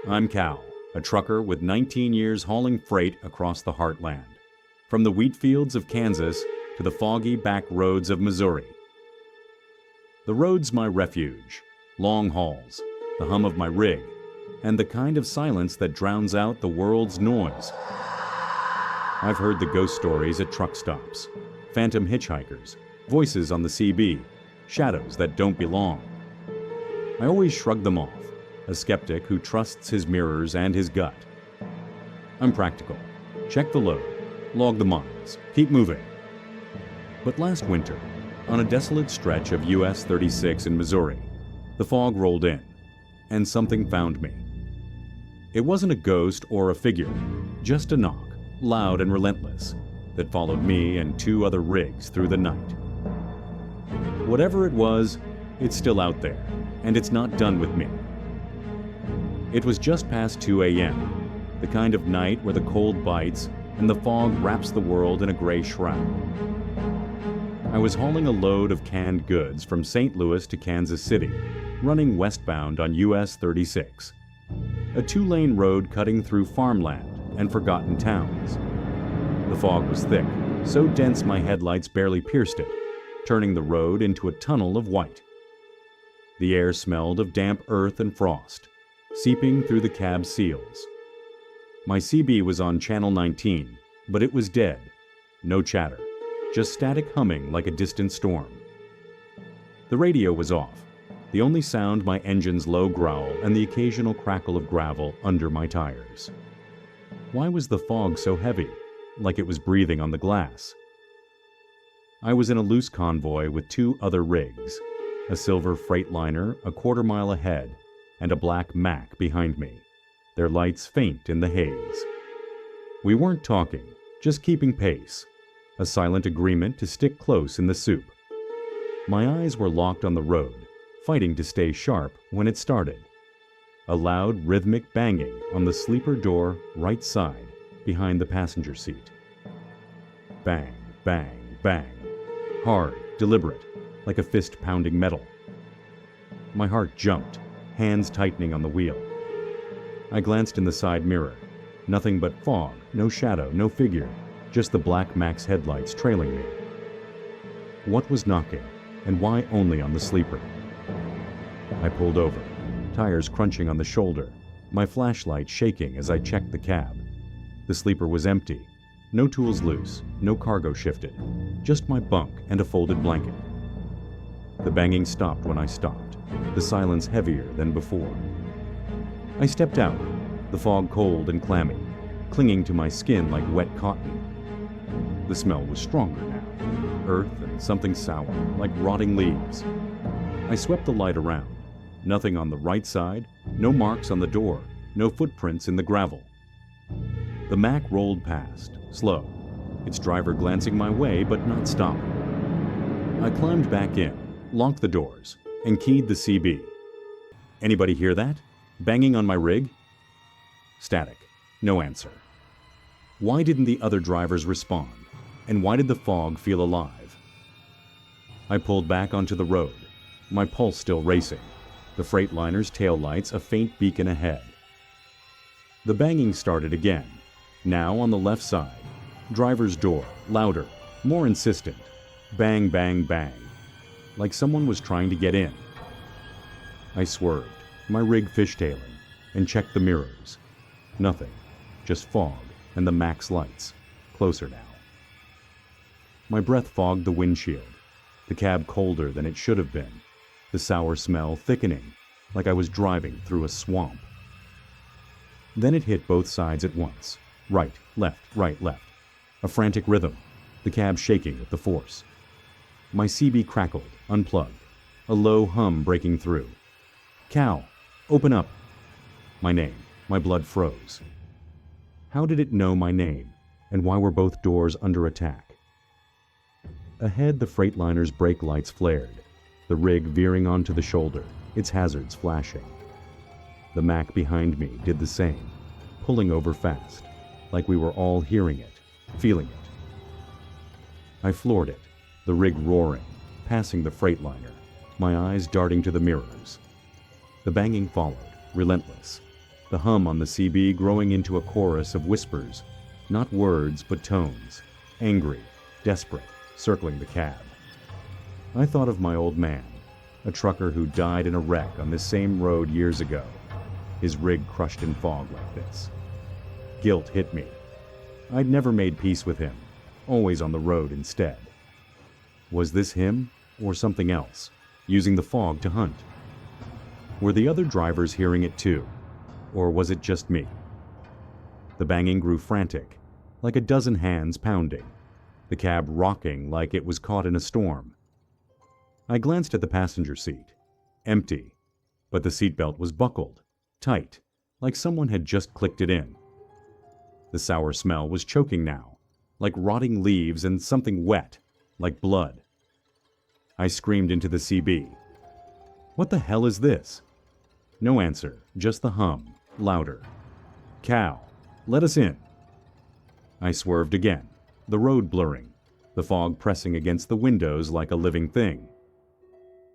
I'm Cal, a trucker with 19 years hauling freight across the heartland. From the wheat fields of Kansas to the foggy back roads of Missouri. The road's my refuge, long hauls, the hum of my rig, and the kind of silence that drowns out the world's noise. I've heard the ghost stories at truck stops, phantom hitchhikers, voices on the CB, shadows that don't belong. I always shrug them off, a skeptic who trusts his mirrors and his gut. I'm practical. Check the load, log the miles, keep moving. But last winter, on a desolate stretch of US 36 in Missouri, the fog rolled in, and something found me. It wasn't a ghost or a figure, just a knock, loud and relentless, that followed me and two other rigs through the night. Whatever it was, it's still out there, and it's not done with me. It was just past 2 a.m., the kind of night where the cold bites and the fog wraps the world in a gray shroud. I was hauling a load of canned goods from St. Louis to Kansas City, running westbound on US 36, a two-lane road cutting through farmland and forgotten towns. The fog was thick, so dense my headlights barely pierced it, turning the road into a tunnel of white. The air smelled of damp earth and frost, seeping through the cab seals. My CB was on channel 19, but it was dead. No chatter, just static humming like a distant storm. The radio was off, the only sound my engine's low growl and the occasional crackle of gravel under my tires. Why was the fog so heavy, like it was breathing on the glass? I was in a loose convoy with two other rigs, a silver Freightliner a quarter-mile ahead and a black Mack behind me, their lights faint in the haze. We weren't talking, just keeping pace, a silent agreement to stick close in the soup. My eyes were locked on the road, fighting to stay sharp when it started. A loud, rhythmic banging on the sleeper door right side, behind the passenger seat. Bang, bang, bang. Hard, deliberate, like a fist pounding metal. My heart jumped, hands tightening on the wheel. I glanced in the side mirror. Nothing but fog, no shadow, no figure, just the black Mack's headlights trailing me. What was knocking, and why only on the sleeper? I pulled over, tires crunching on the shoulder, my flashlight shaking as I checked the cab. The sleeper was empty. No tools loose, no cargo shifted, just my bunk and a folded blanket. The banging stopped when I stopped, the silence heavier than before. I stepped out, the fog cold and clammy, clinging to my skin like wet cotton. The smell was stronger now, earth and something sour, like rotting leaves. I swept the light around, nothing on the right side, no marks on the door, no footprints in the gravel. The Mack rolled past, slow, its driver glancing my way but not stopping. I climbed back in, locked the doors, and keyed the CB. Anybody hear that? Banging on my rig? Static. No answer. Why didn't the other drivers respond? And why did the fog feel alive? I pulled back onto the road, my pulse still racing, the Freightliner's taillights a faint beacon ahead. The banging started again, now on the left side. Driver's door, louder, more insistent. Bang, bang, bang. Like someone was trying to get in. I swerved, my rig fishtailing, and checked the mirrors. Nothing, just fog and the Mack's lights, closer now. My breath fogged the windshield, the cab colder than it should have been, the sour smell thickening, like I was driving through a swamp. Then it hit both sides at once, right, left, a frantic rhythm, the cab shaking with the force. My CB crackled, unplugged, a low hum breaking through. Cal, open up. My name, my blood froze. How did it know my name, and why were both doors under attack? Ahead, the Freightliner's brake lights flared, the rig veering onto the shoulder, its hazards flashing. The Mack behind me did the same, pulling over fast, like we were all hearing it, feeling it. I floored it, the rig roaring, passing the Freightliner, my eyes darting to the mirrors. The banging followed, relentless, the hum on the CB growing into a chorus of whispers, not words but tones, angry, desperate, circling the cab. I thought of my old man, a trucker who died in a wreck on this same road years ago, his rig crushed in fog like this. Guilt hit me. I'd never made peace with him, always on the road instead. Was this him, or something else, using the fog to hunt? Were the other drivers hearing it too, or was it just me? The banging grew frantic, like a dozen hands pounding, the cab rocking like it was caught in a storm. I glanced at the passenger seat, empty, but the seatbelt was buckled, tight, like someone had just clicked it in. The sour smell was choking now, like rotting leaves and something wet, like blood. I screamed into the CB. What the hell is this? No answer, just the hum, louder. Cal, let us in. I swerved again, the road blurring, the fog pressing against the windows like a living thing.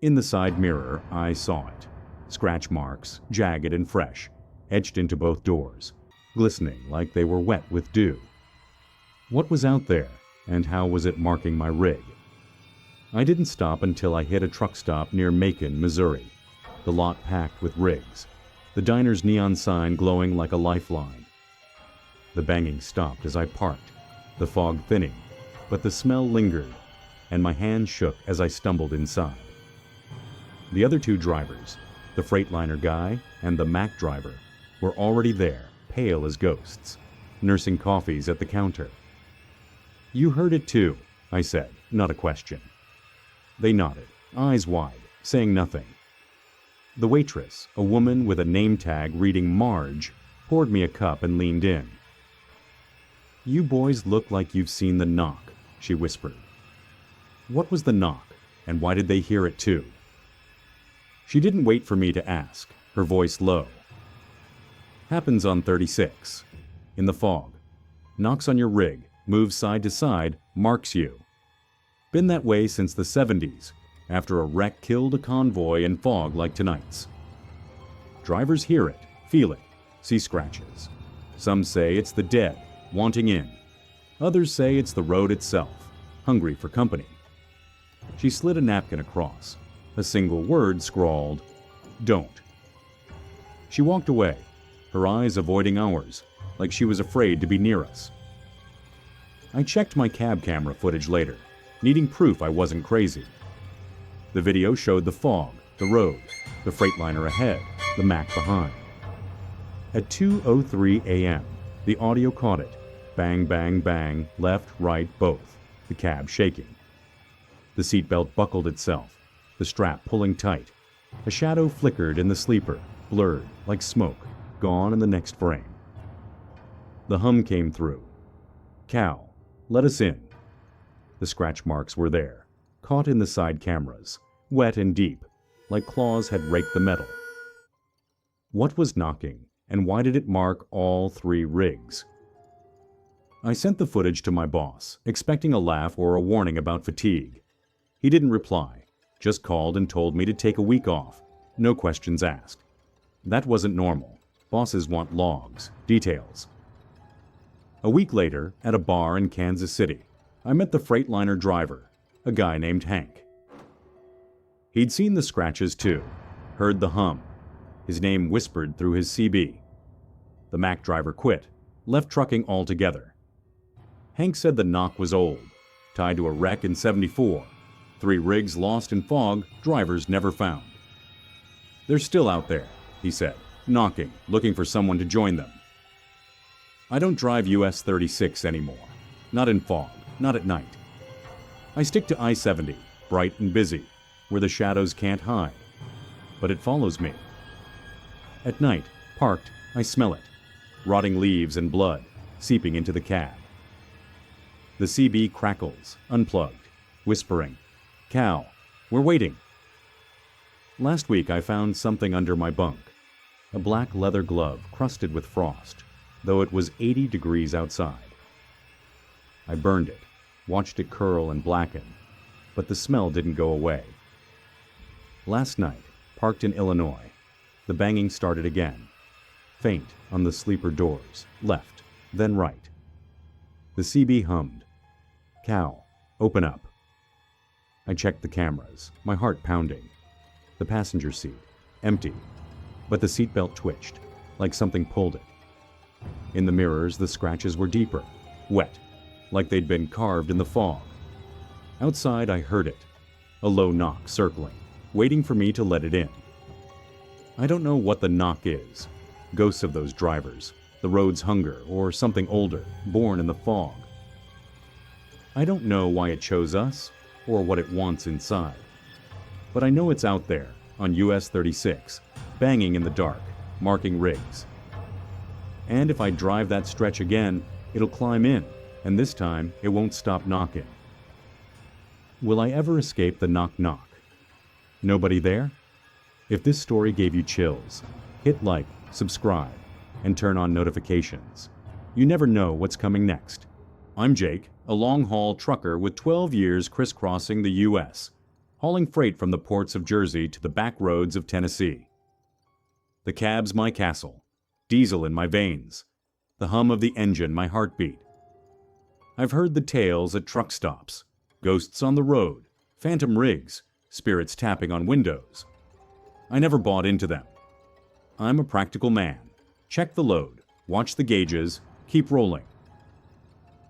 In the side mirror, I saw it. Scratch marks, jagged and fresh, etched into both doors, glistening like they were wet with dew. What was out there, and how was it marking my rig? I didn't stop until I hit a truck stop near Macon, Missouri, the lot packed with rigs, the diner's neon sign glowing like a lifeline. The banging stopped as I parked, the fog thinning, but the smell lingered, and my hands shook as I stumbled inside. The other two drivers, the Freightliner guy and the Mack driver, were already there, pale as ghosts, nursing coffees at the counter. You heard it too, I said, not a question. They nodded, eyes wide, saying nothing. The waitress, a woman with a name tag reading Marge, poured me a cup and leaned in. You boys look like you've seen the knock, she whispered. What was the knock, and why did they hear it too? She didn't wait for me to ask, her voice low. Happens on 36. In the fog. Knocks on your rig, moves side to side, marks you. Been that way since the 70s, after a wreck killed a convoy in fog like tonight's. Drivers hear it, feel it, see scratches. Some say it's the dead, wanting in. Others say it's the road itself, hungry for company. She slid a napkin across. A single word scrawled, "Don't." She walked away, her eyes avoiding ours, like she was afraid to be near us. I checked my cab camera footage later, needing proof I wasn't crazy. The video showed the fog, the road, the Freightliner ahead, the Mack behind. At 2:03 a.m., the audio caught it. Bang, bang, bang, left, right, both, the cab shaking. The seatbelt buckled itself, the strap pulling tight. A shadow flickered in the sleeper, blurred, like smoke, gone in the next frame. The hum came through. Cal, let us in. The scratch marks were there, caught in the side cameras, wet and deep, like claws had raked the metal. What was knocking, and why did it mark all three rigs? I sent the footage to my boss, expecting a laugh or a warning about fatigue. He didn't reply. Just called and told me to take a week off, no questions asked. That wasn't normal. Bosses want logs, details. A week later, at a bar in Kansas City, I met the Freightliner driver, a guy named Hank. He'd seen the scratches too, heard the hum. His name whispered through his CB. The Mack driver quit, left trucking altogether. Hank said the knock was old, tied to a wreck in '74. 3 rigs lost in fog, drivers never found. They're still out there, he said, knocking, looking for someone to join them. I don't drive US 36 anymore. Not in fog, not at night. I stick to I-70, bright and busy, where the shadows can't hide. But it follows me. At night, parked, I smell it. Rotting leaves and blood, seeping into the cab. The CB crackles, unplugged, whispering, Cal, we're waiting. Last week I found something under my bunk. A black leather glove crusted with frost, though it was 80 degrees outside. I burned it, watched it curl and blacken, but the smell didn't go away. Last night, parked in Illinois, the banging started again. faint on the sleeper doors, left, then right. The CB hummed. "Cal, open up." I checked the cameras, my heart pounding. The passenger seat, empty, but the seatbelt twitched, like something pulled it. In the mirrors, the scratches were deeper, wet, like they'd been carved in the fog. Outside, I heard it, a low knock circling, waiting for me to let it in. I don't know what the knock is, ghosts of those drivers, the road's hunger, or something older, born in the fog. I don't know why it chose us, or what it wants inside. But I know it's out there, on US 36, banging in the dark, marking rigs. And if I drive that stretch again, it'll climb in, and this time it won't stop knocking. Will I ever escape the knock-knock? Nobody there? If this story gave you chills, hit like, subscribe, and turn on notifications. You never know what's coming next. I'm Jake, a long-haul trucker with 12 years crisscrossing the U.S., hauling freight from the ports of Jersey to the back roads of Tennessee. The cab's my castle, diesel in my veins, the hum of the engine my heartbeat. I've heard the tales at truck stops, ghosts on the road, phantom rigs, spirits tapping on windows. I never bought into them. I'm a practical man. Check the load, watch the gauges, keep rolling.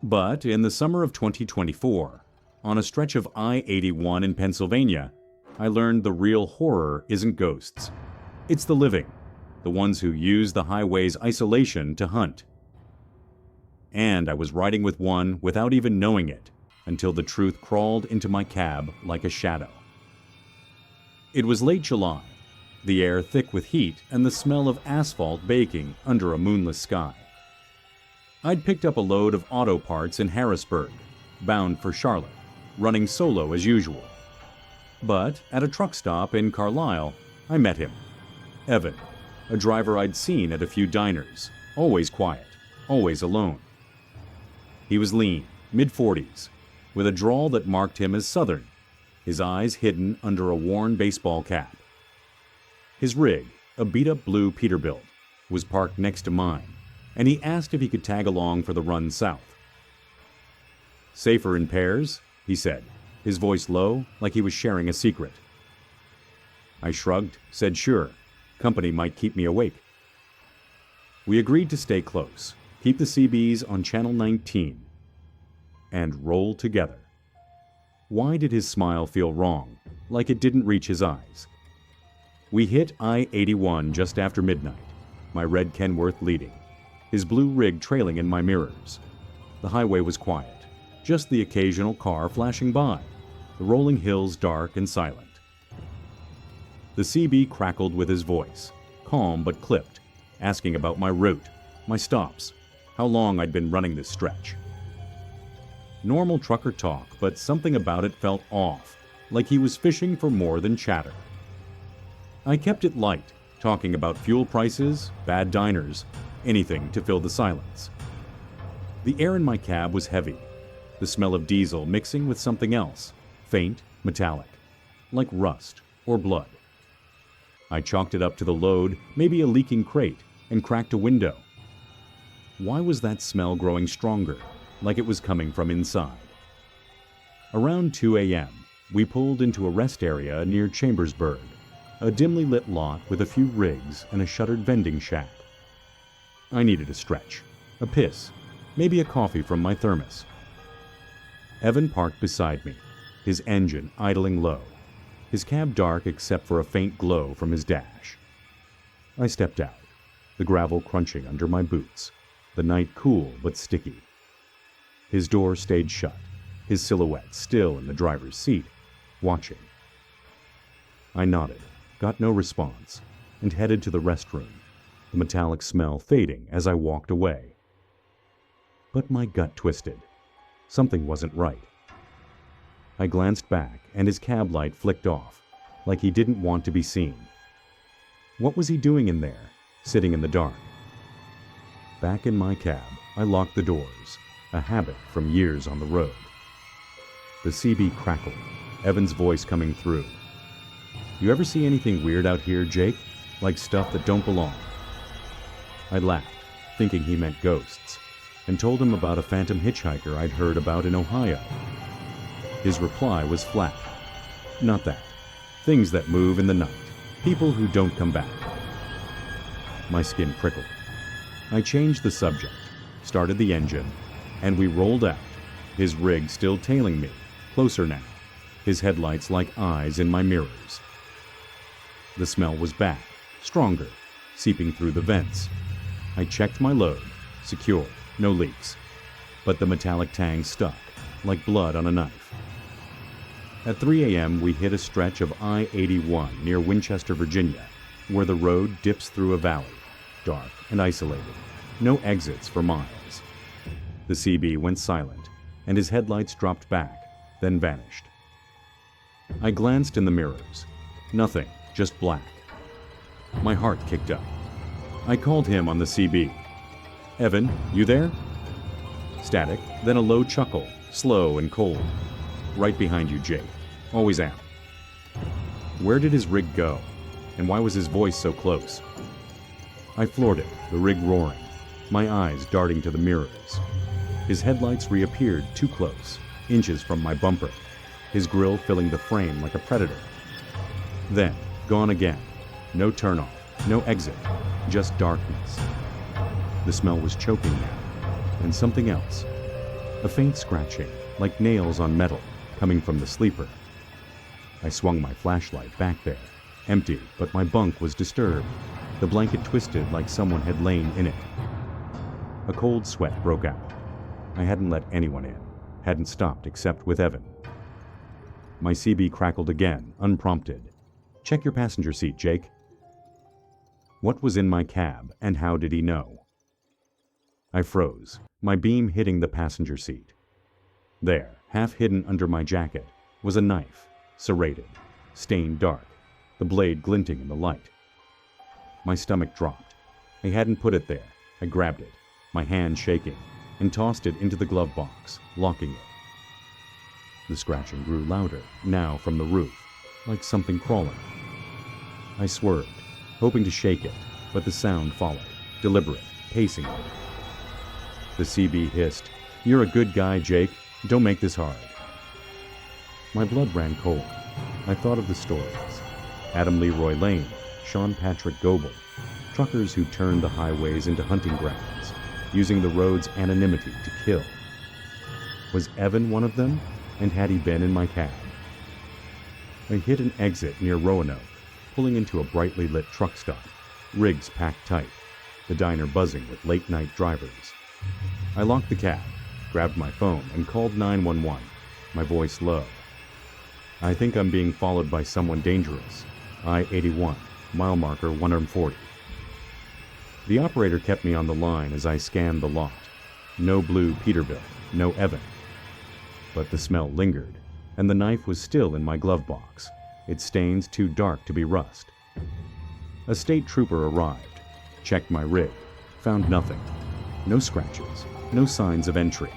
But in the summer of 2024, on a stretch of I-81 in Pennsylvania, I learned the real horror isn't ghosts. It's the living, the ones who use the highway's isolation to hunt. And I was riding with one without even knowing it, until the truth crawled into my cab like a shadow. It was late July, the air thick with heat and the smell of asphalt baking under a moonless sky. I'd picked up a load of auto parts in Harrisburg, bound for Charlotte, running solo as usual. But at a truck stop in Carlisle, I met him. Evan, a driver I'd seen at a few diners, always quiet, always alone. He was lean, mid-40s, with a drawl that marked him as Southern, his eyes hidden under a worn baseball cap. His rig, a beat-up blue Peterbilt, was parked next to mine, and he asked if he could tag along for the run south. "Safer in pairs," he said, his voice low, like he was sharing a secret. I shrugged, said sure, company might keep me awake. We agreed to stay close, keep the CBs on Channel 19, and roll together. Why did his smile feel wrong, like it didn't reach his eyes? We hit I-81 just after midnight, my red Kenworth leading, his blue rig trailing in my mirrors. The highway was quiet, just the occasional car flashing by, the rolling hills dark and silent. The CB crackled with his voice, calm but clipped, asking about my route, my stops, how long I'd been running this stretch. Normal trucker talk, but something about it felt off, like he was fishing for more than chatter. I kept it light, talking about fuel prices, bad diners, anything to fill the silence. The air in my cab was heavy, the smell of diesel mixing with something else, faint, metallic, like rust or blood. I chalked it up to the load, maybe a leaking crate, and cracked a window. Why was that smell growing stronger, like it was coming from inside? Around 2 a.m., we pulled into a rest area near Chambersburg, a dimly lit lot with a few rigs and a shuttered vending shack. I needed a stretch, a piss, maybe a coffee from my thermos. Evan parked beside me, his engine idling low, his cab dark except for a faint glow from his dash. I stepped out, the gravel crunching under my boots, the night cool but sticky. His door stayed shut, his silhouette still in the driver's seat, watching. I nodded, got no response, and headed to the restroom, the metallic smell fading as I walked away. But my gut twisted. Something wasn't right. I glanced back, and his cab light flicked off, like he didn't want to be seen. What was he doing in there, sitting in the dark? Back in my cab, I locked the doors, a habit from years on the road. The CB crackled, Evan's voice coming through. "You ever see anything weird out here, Jake? Like stuff that don't belong?" I laughed, thinking he meant ghosts, and told him about a phantom hitchhiker I'd heard about in Ohio. His reply was flat. Not that. Things that move in the night. People who don't come back. My skin prickled. I changed the subject, started the engine, and we rolled out, his rig still tailing me, closer now, his headlights like eyes in my mirrors. The smell was back, stronger, seeping through the vents. I checked my load, secure, no leaks, but the metallic tang stuck, like blood on a knife. At 3 a.m., we hit a stretch of I-81 near Winchester, Virginia, where the road dips through a valley, dark and isolated, no exits for miles. The CB went silent, and his headlights dropped back, then vanished. I glanced in the mirrors. Nothing, just black. My heart kicked up. I called him on the CB. "Evan, you there?" Static, then a low chuckle, slow and cold. "Right behind you, Jake. Always am." Where did his rig go? And why was his voice so close? I floored it, the rig roaring, my eyes darting to the mirrors. His headlights reappeared too close, inches from my bumper, his grille filling the frame like a predator. Then, gone again. No turnoff, no exit, just darkness. The smell was choking now, and something else. A faint scratching, like nails on metal, coming from the sleeper. I swung my flashlight back there, empty, but my bunk was disturbed, the blanket twisted like someone had lain in it. A cold sweat broke out. I hadn't let anyone in, hadn't stopped except with Evan. My CB crackled again, unprompted. "Check your passenger seat, Jake." What was in my cab, and how did he know? I froze, my beam hitting the passenger seat. There, half hidden under my jacket, was a knife, serrated, stained dark, the blade glinting in the light. My stomach dropped. I hadn't put it there. I grabbed it, my hand shaking, and tossed it into the glove box, locking it. The scratching grew louder, now from the roof, like something crawling. I swerved, hoping to shake it, but the sound followed, deliberate, pacing me. The CB hissed, "You're a good guy, Jake. Don't make this hard." My blood ran cold. I thought of the stories. Adam Leroy Lane, Sean Patrick Goebel, truckers who turned the highways into hunting grounds, using the road's anonymity to kill. Was Evan one of them, and had he been in my cab? I hit an exit near Roanoke, pulling into a brightly lit truck stop, rigs packed tight, the diner buzzing with late-night drivers. I locked the cab, grabbed my phone, and called 911, my voice low. "I think I'm being followed by someone dangerous. I-81, mile marker 140. The operator kept me on the line as I scanned the lot. No blue Peterbilt, no Evan. But the smell lingered, and the knife was still in my glove box, its stains too dark to be rust. A state trooper arrived, checked my rig, found nothing. No scratches, no signs of entry.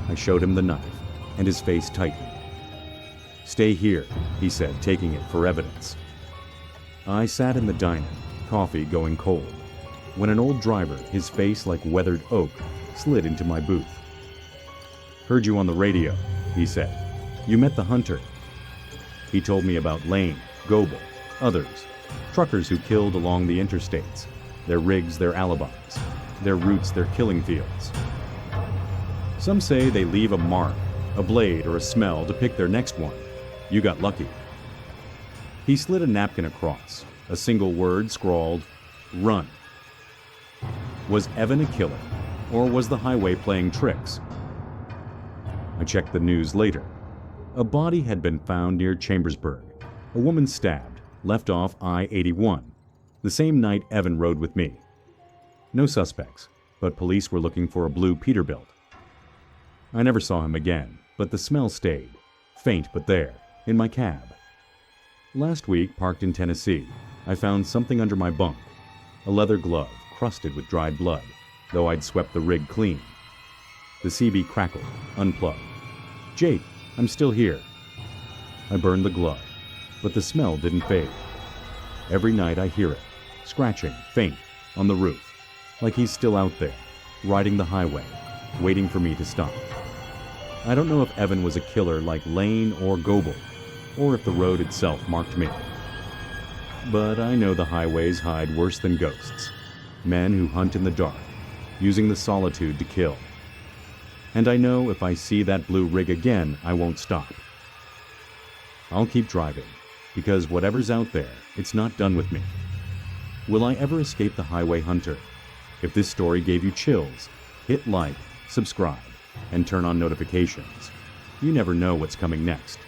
I showed him the knife, and his face tightened. "Stay here," he said, taking it for evidence. I sat in the diner, coffee going cold, when an old driver, his face like weathered oak, slid into my booth. "Heard you on the radio," he said. "You met the hunter." He told me about Lane, Goebel, others, truckers who killed along the interstates, their rigs, their alibis, their routes, their killing fields. Some say they leave a mark, a blade or a smell to pick their next one. You got lucky. He slid a napkin across, a single word scrawled, "Run." Was Evan a killer, or was the highway playing tricks? I checked the news later. A body had been found near Chambersburg, a woman stabbed, left off I-81, the same night Evan rode with me. No suspects, but police were looking for a blue Peterbilt. I never saw him again, but the smell stayed, faint but there, in my cab. Last week, parked in Tennessee, I found something under my bunk, a leather glove crusted with dried blood, though I'd swept the rig clean. The CB crackled, unplugged. "Jake, I'm still here." I burned the glove, but the smell didn't fade. Every night I hear it, scratching, faint, on the roof. like he's still out there, riding the highway, waiting for me to stop. I don't know if Evan was a killer like Lane or Goebel, or if the road itself marked me. But I know the highways hide worse than ghosts. Men who hunt in the dark, using the solitude to kill. And I know if I see that blue rig again, I won't stop. I'll keep driving, because whatever's out there, it's not done with me. Will I ever escape the highway hunter? If this story gave you chills, hit like, subscribe, and turn on notifications. You never know what's coming next.